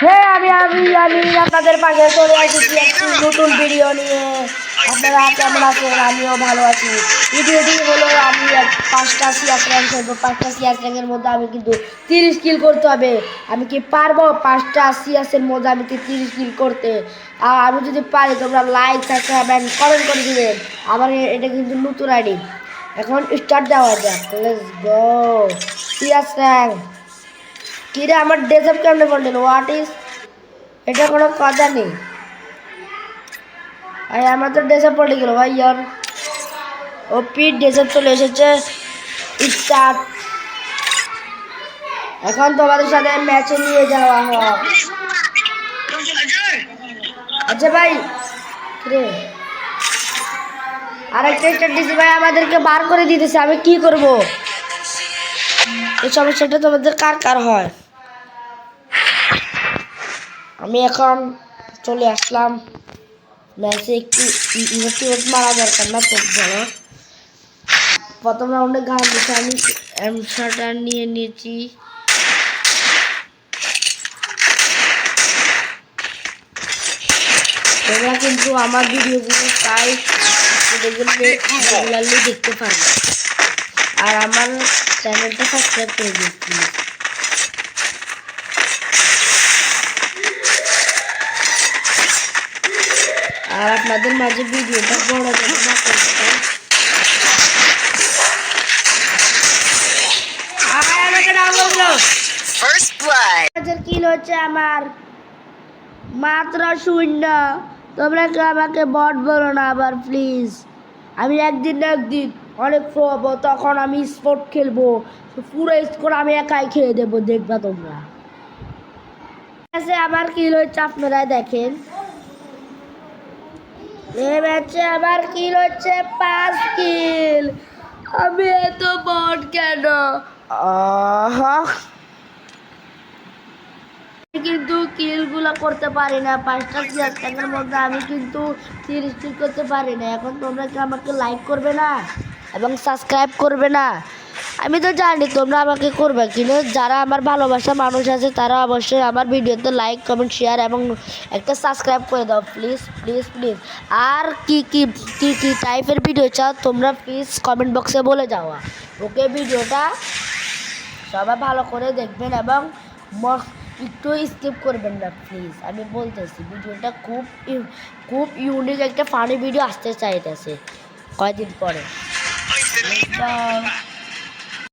হ্যাঁ আমি আপনাদের পাশে চলে এসেছি একটি নতুন ভিডিও নিয়ে। আপনারা কেমন আছেন? আমিও ভালো আছি। ভিডিওটি হলো আমি 5টা সিএস র্যাঙ্ক খেলবো। 5টা সিএস র্যাঙ্কের মধ্যে আমি কিন্তু 30 কিল করতে হবে। আমি কি পারবো 5টা সিএসের মধ্যে আমি কি 30 কিল করতে? আর আমি যদি পারি তোমরা লাইক সাবস্ক্রাইব এন্ড কমেন্ট করে দিবেন। আমার এটা কিন্তু নতুন আইডি। এখন স্টার্ট দেওয়া যাক। Let's go CS rank. কিরে আমার ডেজার্ট কেমনে পড়লেন? হোয়াট ইজ এটা? কোনো কথা নেই। আরে আমার তো ডেজার্ট পড়ে গেল ভাই ইয়ার। ও পি ডেজার্ট চলে এসেছে। স্টার্ট। এখন তোমাদের সাথে ম্যাচে নিয়ে যাওয়া হয়। আচ্ছা ভাই রে আরেকটা স্ট্র্যাটেজি ভাই আমাদেরকে বার করে দিতেছে। আমি কি করব? এই সমস্যাটা তোমাদের কার কার হয়? আমি এখন চলে আসলাম ম্যাচে। একটু ইনভেস্টিগেট মারা দরকার না তো বলো। প্রথম রাউন্ডে গান দিতে আমি এমশাটা নিয়ে নিয়েছি। তোমরা কিন্তু আমার ভিডিওগুলো তাই রেগুলারলি দেখতে পারবে। আর আমার চ্যানেলটা সাবস্ক্রাইব করে দিন প্লিজ। আর আপনাদের মাঝে ভিডিওটা বড় করে না করতে কিল হচ্ছে আমার মাত্র 0। তোমরা আমাকে বট বলো না আবার প্লিজ। আমি একদিন অনেক প্রো হবো, তখন আমি স্পোর্ট খেলবো। পুরো স্কোর আমি একাই খেয়ে দেবো, দেখবা তোমরা। আমার কিল হচ্ছে আপনারা দেখেন। এই ম্যাচে আমার কিল হচ্ছে 5 কিল। আমি এত বট কেন? কিন্তু কিলগুলো করতে পারি না। 5টা সিএসের মধ্যে আমি কিন্তু 30 কিল করতে পারি না। এখন তোমরা কি আমাকে লাইক করবে না এবং সাবস্ক্রাইব করবে না? আমি তো জানি তোমরা আমাকে করবে, কিন্তু যারা আমার ভালোবাসা মানুষ আছে তারা অবশ্যই আমার ভিডিওতে লাইক কমেন্ট শেয়ার এবং একটা সাবস্ক্রাইব করে দাও প্লিজ প্লিজ প্লিজ। আর কি কি কি কি টাইপের ভিডিও চাও তোমরা প্লিজ কমেন্ট বক্সে বলে যাও। ওকে, ভিডিওটা সবাই ভালো করে দেখবেন এবং একটু স্কিপ করবেন না প্লিজ। আমি বলতেছি ভিডিওটা খুব ইউনিক একটা ফানি ভিডিও আসতে চাইতেছে কয়েকদিন পরে।